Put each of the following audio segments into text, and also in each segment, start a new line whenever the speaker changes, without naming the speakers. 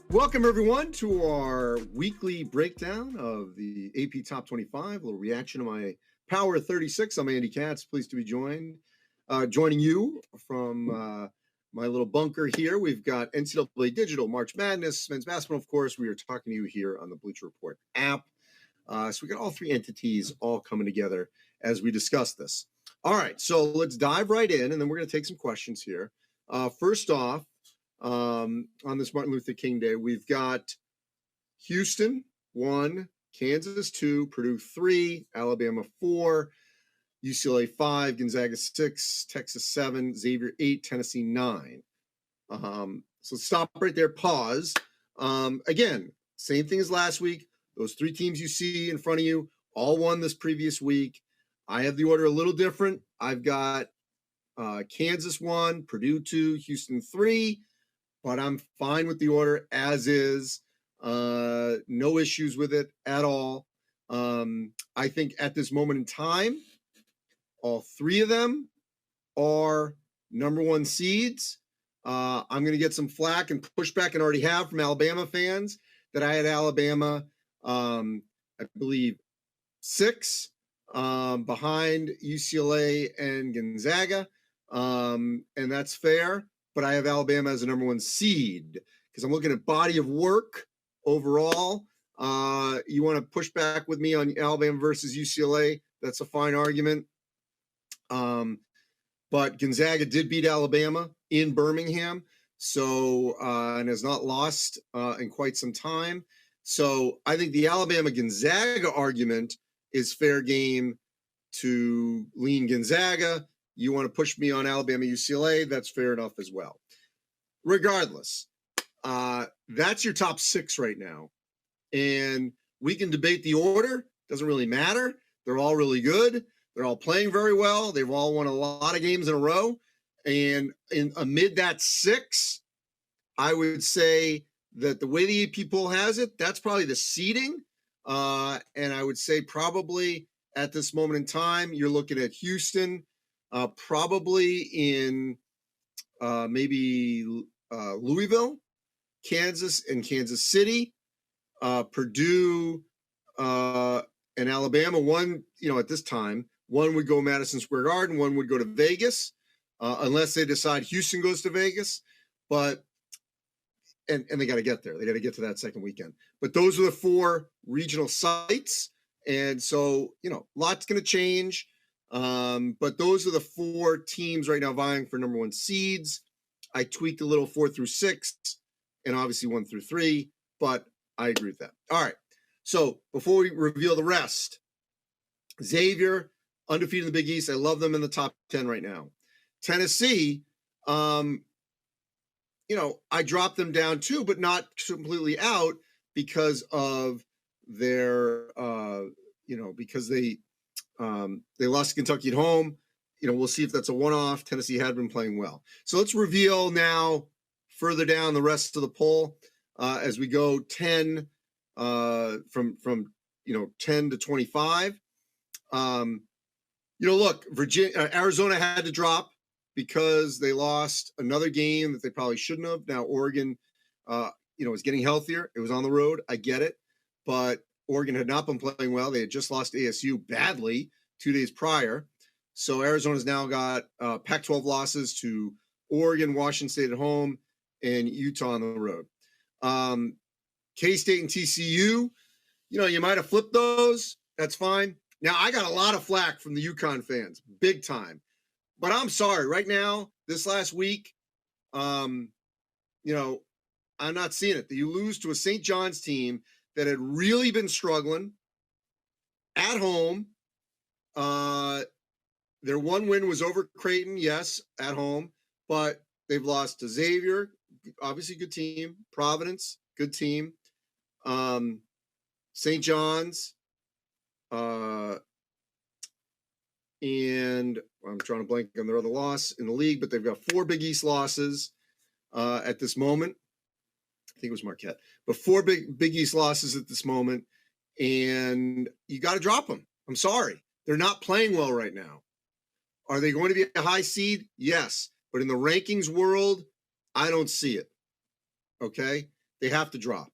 Welcome, everyone, to our weekly breakdown of the AP Top 25. A little reaction to my Power 36. I'm Andy Katz. Pleased to be joining you from my little bunker here. We've got NCAA Digital, March Madness, men's basketball, of course. We are talking to you here on the Bleacher Report app. So we got all three entities all coming together as we discuss this. All right, so let's dive right in, and then we're going to take some questions here. First off, on this Martin Luther King Day, we've got Houston 1, Kansas 2, Purdue 3, Alabama 4, UCLA 5, Gonzaga 6, Texas 7, Xavier 8, Tennessee 9. So stop right there, pause. Again, same thing as last week. Those three teams you see in front of you all won this previous week. I have the order a little different. I've got Kansas 1, Purdue 2, Houston 3. But I'm fine with the order as is. No issues with it at all. I think at this moment in time, all three of them are number one seeds. I'm going to get some flack and pushback, and already have, from Alabama fans, that I had Alabama, I believe, 6 behind UCLA and Gonzaga. And that's fair. But I have Alabama as a number one seed because I'm looking at body of work overall. You want to push back with me on Alabama versus UCLA? That's a fine argument. But Gonzaga did beat Alabama in Birmingham, so and has not lost in quite some time. So I think the Alabama-Gonzaga argument is fair game to lean Gonzaga. You want to push me on Alabama, UCLA, that's fair enough as well. Regardless, that's your top 6 right now. And we can debate the order. Doesn't really matter. They're all really good. They're all playing very well. They've all won a lot of games in a row. And amid that 6, I would say that the way the AP poll has it, that's probably the seeding. And I would say probably at this moment in time, you're looking at Houston, probably in maybe Louisville, Kansas, and Kansas City, Purdue, and Alabama. One, at this time, one would go Madison Square Garden, one would go to Vegas, unless they decide Houston goes to Vegas. But and they got to get there. They got to get to that second weekend. But those are the 4 regional sites, and so lots going to change. But those are the 4 teams right now vying for number one seeds. I tweaked a little 4 through 6 and obviously 1 through 3, but I agree with that. All right. So before we reveal the rest, Xavier, undefeated in the Big East. I love them in the top 10 right now. Tennessee, I dropped them down too, but not completely out because of their, because they lost to Kentucky at home. We'll see if that's a one-off. Tennessee had been playing well. So let's reveal now further down the rest of the poll as we go 10 from 10 to 25. Look, Arizona had to drop because they lost another game that they probably shouldn't have. Now Oregon, is getting healthier. It was on the road. I get it, but Oregon had not been playing well. They had just lost ASU badly 2 days prior. So Arizona's now got Pac-12 losses to Oregon, Washington State at home, and Utah on the road. K-State and TCU, you might have flipped those. That's fine. Now, I got a lot of flack from the UConn fans, big time. But I'm sorry. Right now, this last week, I'm not seeing it. You lose to a St. John's team that had really been struggling at home. Their one win was over Creighton, yes, at home, but they've lost to Xavier, obviously good team, Providence, good team, St. John's, and I'm trying to blank on their other loss in the league, but they've got 4 Big East losses at this moment. I think it was Marquette, but 4 Big East losses at this moment, and you got to drop them. I'm sorry. They're not playing well right now. Are they going to be a high seed? Yes. But in the rankings world, I don't see it. Okay? They have to drop.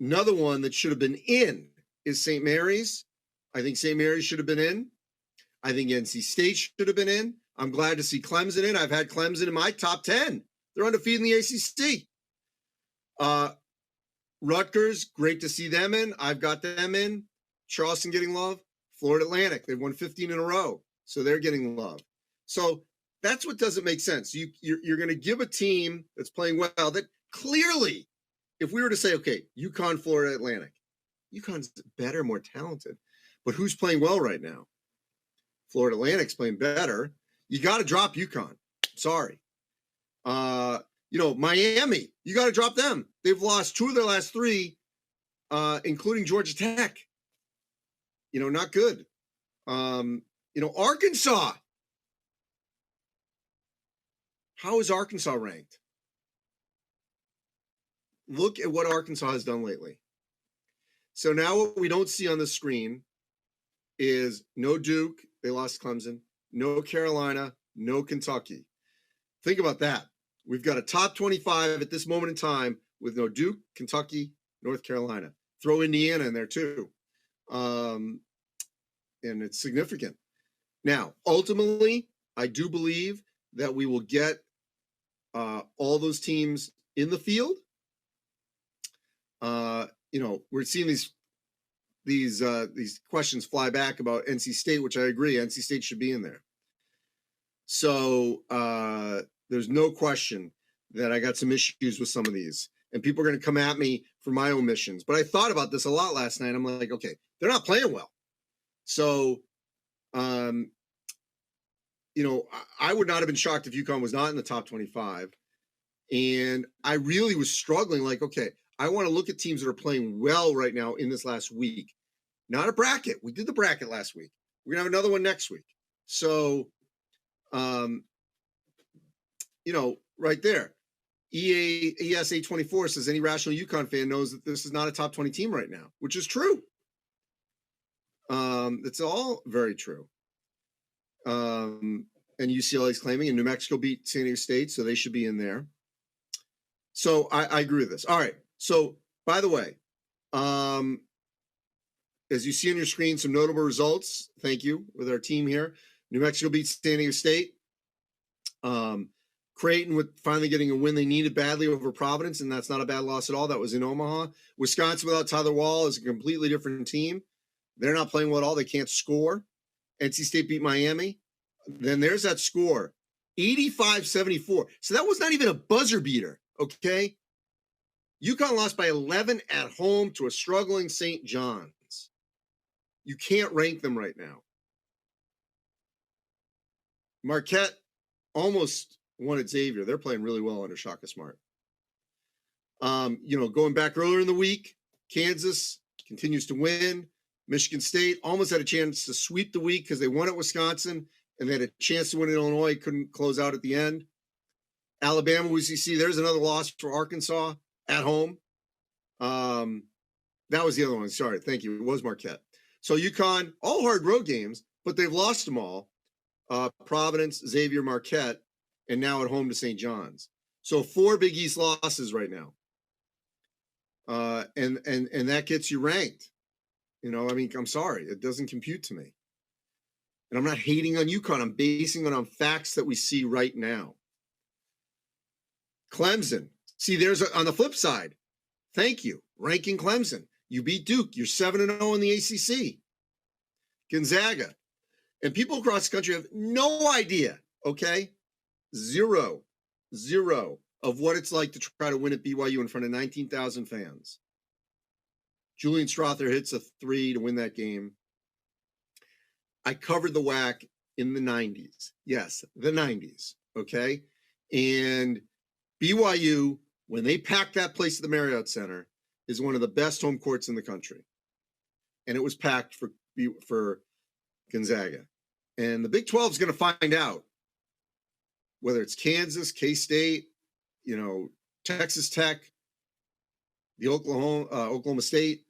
Another one that should have been in is St. Mary's. I think St. Mary's should have been in. I think NC State should have been in. I'm glad to see Clemson in. I've had Clemson in my top 10. They're undefeated in the ACC. Rutgers, great to see them in. I've got them in. Charleston getting love. Florida Atlantic, they've won 15 in a row, so they're getting love. So that's what doesn't make sense. You're going to give a team that's playing well that clearly, if we were to say, okay, UConn, Florida Atlantic, UConn's better, more talented, but who's playing well right now? Florida Atlantic's playing better. You got to drop UConn. Sorry. Miami, you got to drop them. They've lost 2 of their last 3, including Georgia Tech. Not good. Arkansas. How is Arkansas ranked? Look at what Arkansas has done lately. So now what we don't see on the screen is no Duke, they lost Clemson, no Carolina, no Kentucky. Think about that. We've got a top 25 at this moment in time with no Duke, Kentucky, North Carolina. Throw Indiana in there too. And it's significant. Now, ultimately, I do believe that we will get all those teams in the field. We're seeing these questions fly back about NC State, which I agree, NC State should be in there. So there's no question that I got some issues with some of these, and people are going to come at me for my omissions. But I thought about this a lot last night. I'm like, okay, they're not playing well. So, I would not have been shocked if UConn was not in the top 25. And I really was struggling, like, okay, I want to look at teams that are playing well right now in this last week. Not a bracket. We did the bracket last week. We're going to have another one next week. So, right there. ESA24 says any rational UConn fan knows that this is not a top 20 team right now, which is true. It's all very true. And UCLA is claiming, and New Mexico beat San Diego State, so they should be in there. So I agree with this. All right. So, by the way, as you see on your screen, some notable results. Thank you with our team here. New Mexico beat San Diego State. Creighton with finally getting a win they needed badly over Providence, and that's not a bad loss at all. That was in Omaha. Wisconsin without Tyler Wall is a completely different team. They're not playing well at all. They can't score. NC State beat Miami. Then there's that score, 85-74. So that was not even a buzzer beater, okay? UConn lost by 11 at home to a struggling St. John's. You can't rank them right now. Marquette almost won at Xavier. They're playing really well under Shaka Smart. Going back earlier in the week, Kansas continues to win. Michigan State almost had a chance to sweep the week because they won at Wisconsin, and they had a chance to win in Illinois, couldn't close out at the end. Alabama, UCC, there's another loss for Arkansas at home. That was the other one. Sorry, thank you. It was Marquette. So UConn, all hard road games, but they've lost them all. Providence, Xavier, Marquette, and now at home to St. John's. So 4 Big East losses right now. And that gets you ranked. I'm sorry. It doesn't compute to me. And I'm not hating on UConn. I'm basing it on facts that we see right now. Clemson. See, there's on the flip side. Thank you. Ranking Clemson. You beat Duke. You're 7-0 in the ACC. Gonzaga. And people across the country have no idea, okay? Zero of what it's like to try to win at BYU in front of 19,000 fans. Julian Strother hits a 3 to win that game. I covered the WAC in the 90s. Yes, the 90s, okay? And BYU, when they packed that place at the Marriott Center, is one of the best home courts in the country. And it was packed for Gonzaga. And the Big 12 is going to find out whether it's Kansas, K-State, Texas Tech, the Oklahoma State,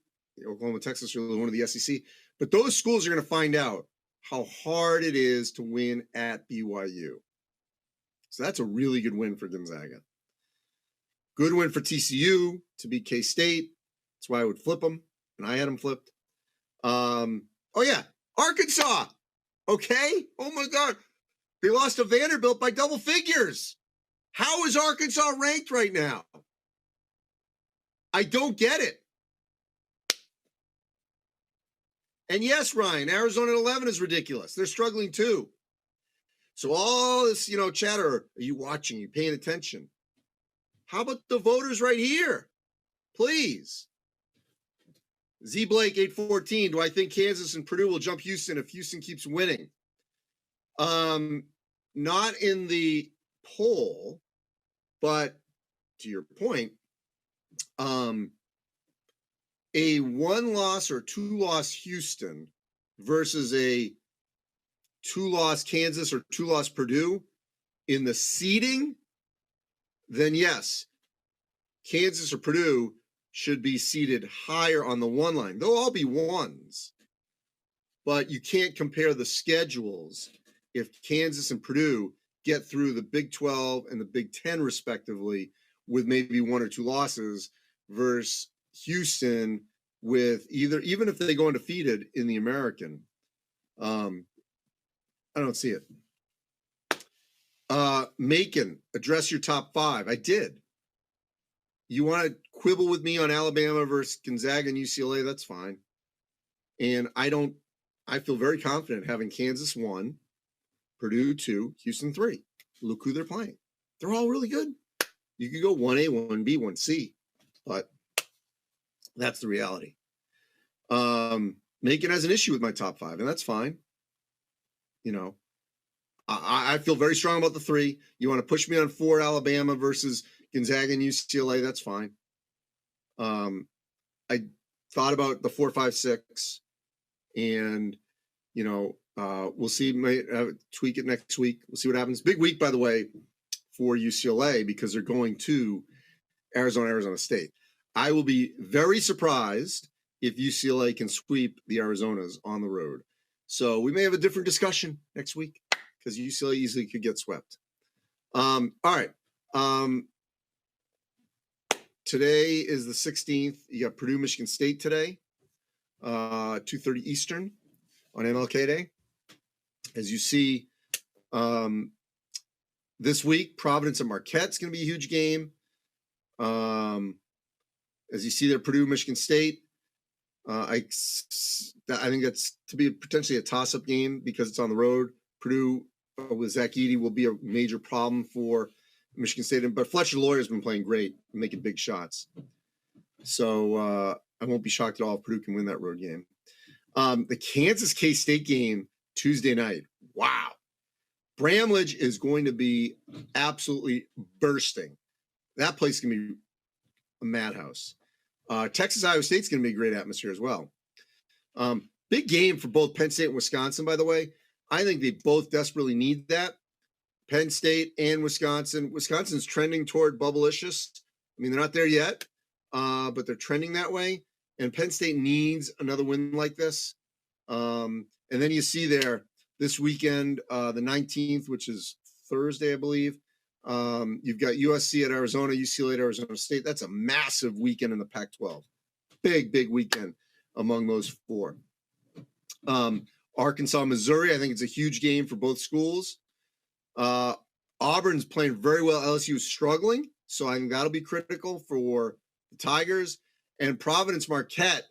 Oklahoma, Texas are one of the SEC. But those schools are going to find out how hard it is to win at BYU. So that's a really good win for Gonzaga. Good win for TCU to beat K-State. That's why I would flip them, and I had them flipped. Oh, yeah, Arkansas. Okay. Oh, my God. They lost to Vanderbilt by double figures. How is Arkansas ranked right now? I don't get it. And yes, Ryan, Arizona at 11 is ridiculous. They're struggling too. So all this, chatter, are you watching? Are you paying attention? How about the voters right here? Please. Z Blake 814. Do I think Kansas and Purdue will jump Houston if Houston keeps winning? Not in the poll, but to your point, a 1-loss or 2-loss Houston versus a 2-loss Kansas or 2-loss Purdue in the seeding, then yes, Kansas or Purdue should be seated higher on the 1 line. They'll all be 1s, but you can't compare the schedules if Kansas and Purdue get through the Big 12 and the Big 10 respectively with maybe 1 or 2 losses versus Houston with even if they go undefeated in the American. I don't see it. Macon, address your top 5. I did. You want to quibble with me on Alabama versus Gonzaga and UCLA? That's fine. And I feel very confident having Kansas 1, Purdue 2, Houston 3. Look who they're playing. They're all really good. You could go 1A, 1B, 1C, but that's the reality. Macon has an issue with my top 5, and that's fine. I feel very strong about the 3. You want to push me on 4, Alabama versus Gonzaga and UCLA? That's fine. I thought about the 4, 5, 6, and we'll see. Tweak it next week. We'll see what happens. Big week, by the way, for UCLA because they're going to Arizona State. I will be very surprised if UCLA can sweep the Arizonas on the road. So we may have a different discussion next week because UCLA easily could get swept. All right. Today is the 16th. You got Purdue, Michigan State today, 2:30 Eastern on MLK Day. As you see, this week, Providence and Marquette's going to be a huge game. As you see there, Purdue, Michigan State. I think that's to be potentially a toss-up game because it's on the road. Purdue with Zach Edey will be a major problem for Michigan State, but Fletcher Loyer has been playing great, making big shots. So I won't be shocked at all if Purdue can win that road game. The Kansas K-State game Tuesday night. Wow. Bramlage is going to be absolutely bursting. That place can be a madhouse. Texas Iowa State's going to be a great atmosphere as well. Big game for both Penn State and Wisconsin, by the way. I think they both desperately need that. Penn State and Wisconsin. Wisconsin's trending toward bubblicious. I mean, they're not there yet, but they're trending that way. And Penn State needs another win like this. And then you see there this weekend, the 19th, which is Thursday, I believe. You've got USC at Arizona, UCLA at Arizona State. That's a massive weekend in the Pac-12. Big weekend among those 4. Arkansas, Missouri, I think it's a huge game for both schools. Auburn's playing very well. LSU is struggling, so I think that'll be critical for the Tigers. And Providence Marquette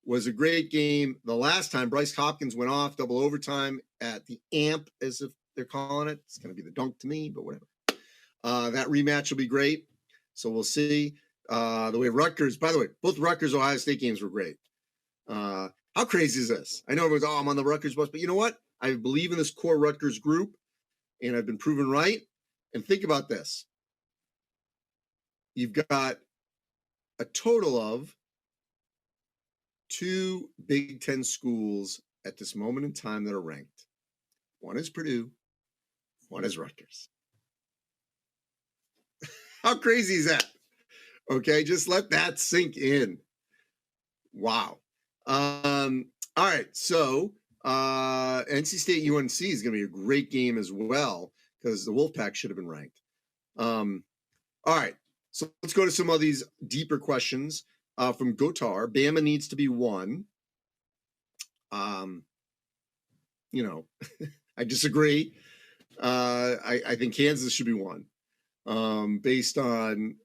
was a great game the last time. Bryce Hopkins went off double overtime at the AMP, as if they're calling it. It's going to be the dunk to me, but whatever. That rematch will be great. So we'll see. The way Rutgers, by the way, both Rutgers Ohio State games were great. How crazy is this? I know everyone's, I'm on the Rutgers bus, but you know what? I believe in this core Rutgers group, and I've been proven right. And think about this. You've got a total of 2 Big Ten schools at this moment in time that are ranked. One is Purdue, one is Rutgers. How crazy is that? Okay, just let that sink in. Wow. All right, so NC State UNC is going to be a great game as well because the Wolfpack should have been ranked. All right, So let's go to some of these deeper questions from Gotar. Bama needs to be 1. You know, I disagree. I think Kansas should be 1, based on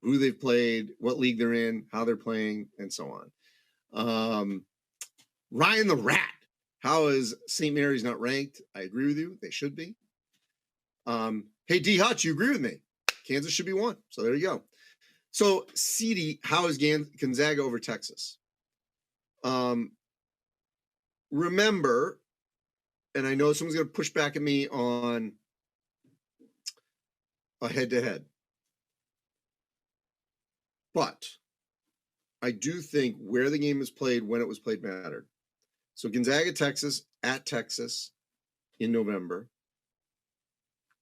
who they've played, what league they're in, how they're playing, and so on. Ryan the Rat. How is St. Mary's not ranked? I agree with you. They should be. Hey, D. Hutch, you agree with me? Kansas should be 1. So there you go. So, CD, how is Gonzaga over Texas? Remember, and I know someone's going to push back at me on a head-to-head, but I do think where the game was played, when it was played, mattered. So Gonzaga, Texas, at Texas in November.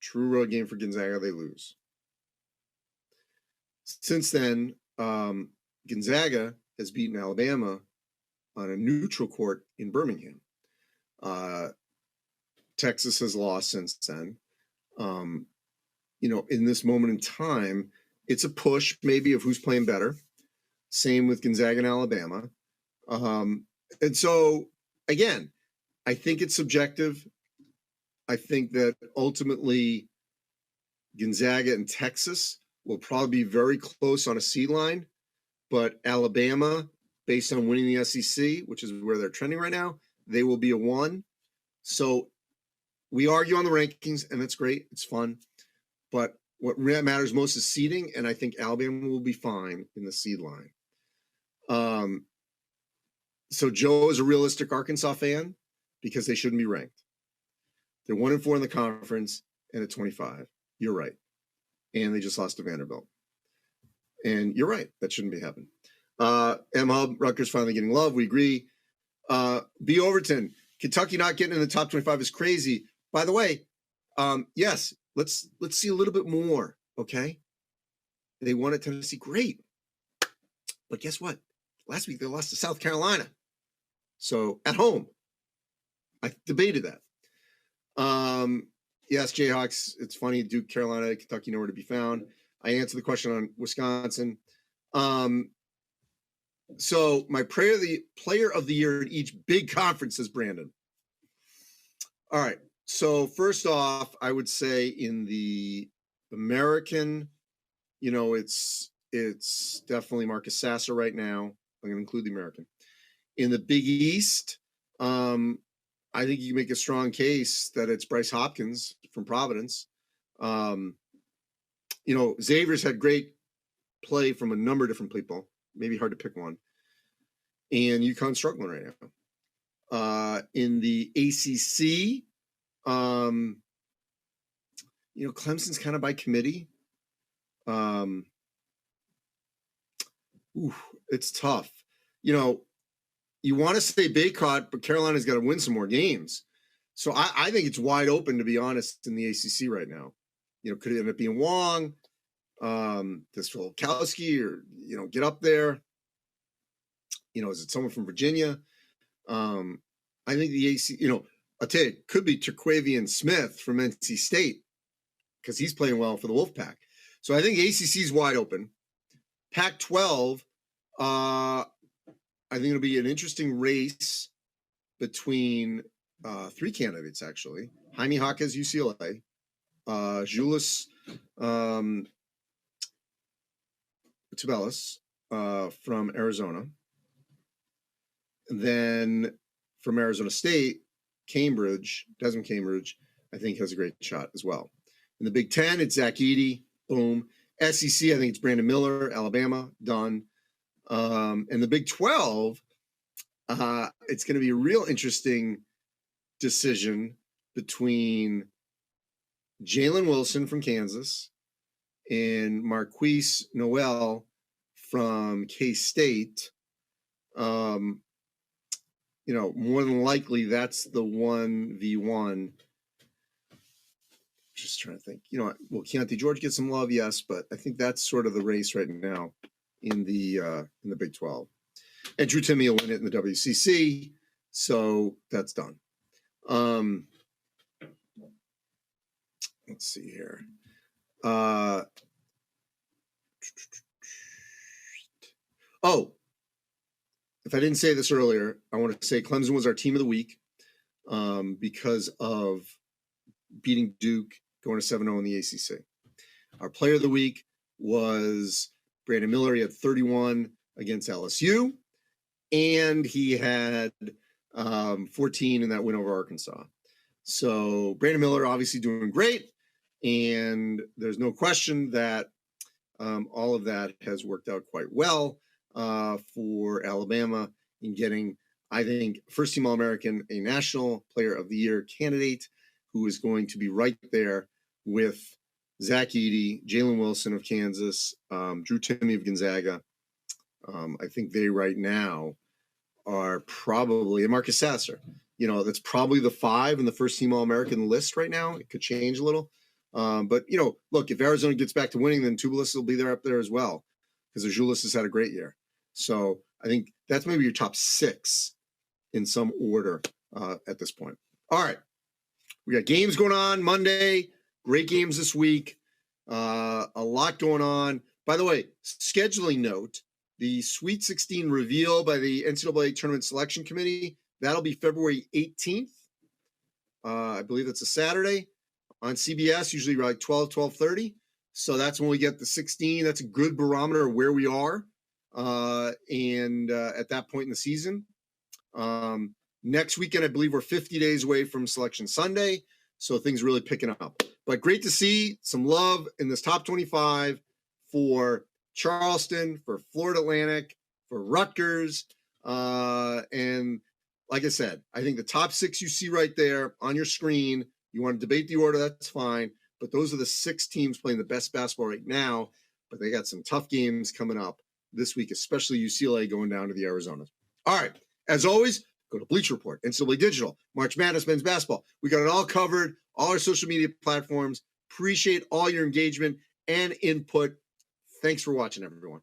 True road game for Gonzaga, they lose. Since then, Gonzaga has beaten Alabama on a neutral court in Birmingham. Texas has lost since then. In this moment in time, it's a push maybe of who's playing better. Same with Gonzaga and Alabama. And so, again, I think it's subjective. I think that ultimately Gonzaga and Texas will probably be very close on a seed line, but Alabama, based on winning the SEC, which is where they're trending right now, they will be a 1. So we argue on the rankings, and that's great. It's fun. But what matters most is seeding, and I think Alabama will be fine in the seed line. So Joe is a realistic Arkansas fan because they shouldn't be ranked. They're 1-4 in the conference and at 25. You're right. And they just lost to Vanderbilt. And you're right. That shouldn't be happening. M-Hub, Rutgers finally getting love. We agree. B. Overton, Kentucky not getting in the top 25 is crazy. By the way, yes, let's see a little bit more, okay? They won at Tennessee. Great. But guess what? Last week they lost to South Carolina. So at home. I debated that. Yes, Jayhawks, it's funny. Duke, Carolina, Kentucky, nowhere to be found. I answered the question on Wisconsin. So my player of the year in each big conference is Brandon. All right. So first off, I would say in the American, it's definitely Marcus Sasser right now. I'm going to include the American. In the Big East, I think you can make a strong case that it's Bryce Hopkins from Providence. Xavier's had great play from a number of different people. Maybe hard to pick one. And UConn's struggling right now. In the ACC, Clemson's kind of by committee. It's tough. You want to stay Baycott, but Carolina's got to win some more games. So I think it's wide open, to be honest, in the ACC right now. Could it end up being Wong, this Volkowski, or, get up there? Is it someone from Virginia? I think the ACC, I'll tell you, it could be Terquavian Smith from NC State because he's playing well for the Wolfpack. So I think ACC is wide open. Pac-12, I think it'll be an interesting race between 3 candidates, actually. Jaime Jaquez, UCLA, Julius Tubelis from Arizona. And then from Arizona State, Desmond Cambridge, I think has a great shot as well. In the Big Ten, it's Zach Edey, boom. SEC, I think it's Brandon Miller, Alabama, done. And the Big 12, it's going to be a real interesting decision between Jalen Wilson from Kansas and Marquise Noel from K-State. More than likely, that's the 1v1. Just trying to think. Will Keontae George get some love? Yes, but I think that's sort of the race right now in the Big 12. And Drew Timme will win it in the WCC, so that's done. Let's see here. Oh, if I didn't say this earlier, I want to say Clemson was our team of the week because of beating Duke, going to 7-0 in the ACC. Our player of the week was Brandon Miller. He had 31 against LSU, and he had 14 in that win over Arkansas. So Brandon Miller obviously doing great, and there's no question that all of that has worked out quite well for Alabama in getting, I think, first-team All-American, a National Player of the Year candidate who is going to be right there with Zach Edey, Jalen Wilson of Kansas, Drew Timme of Gonzaga. I think they right now are probably, and Marcus Sasser, that's probably the 5 in the first-team All-American list right now. It could change a little. But, look, if Arizona gets back to winning, then Tubelis will be there up there as well because Azuolas has had a great year. So I think that's maybe your top 6 in some order at this point. All right. We got games going on Monday. Great games this week. A lot going on. By the way, scheduling note, the Sweet 16 reveal by the NCAA Tournament Selection Committee, that'll be February 18th. I believe it's a Saturday on CBS, usually like 12:30. So that's when we get the 16. That's a good barometer of where we are. And at that point in the season. Next weekend, I believe we're 50 days away from Selection Sunday. So things really picking up. But great to see some love in this top 25 for Charleston, for Florida Atlantic, for Rutgers. And like I said, I think the top 6 you see right there on your screen, you want to debate the order, that's fine. But those are the 6 teams playing the best basketball right now. But they got some tough games coming up this week, especially UCLA going down to the Arizonas. All right. As always, go to Bleacher Report, NCAA Digital, March Madness men's basketball. We got it all covered, all our social media platforms. Appreciate all your engagement and input. Thanks for watching, everyone.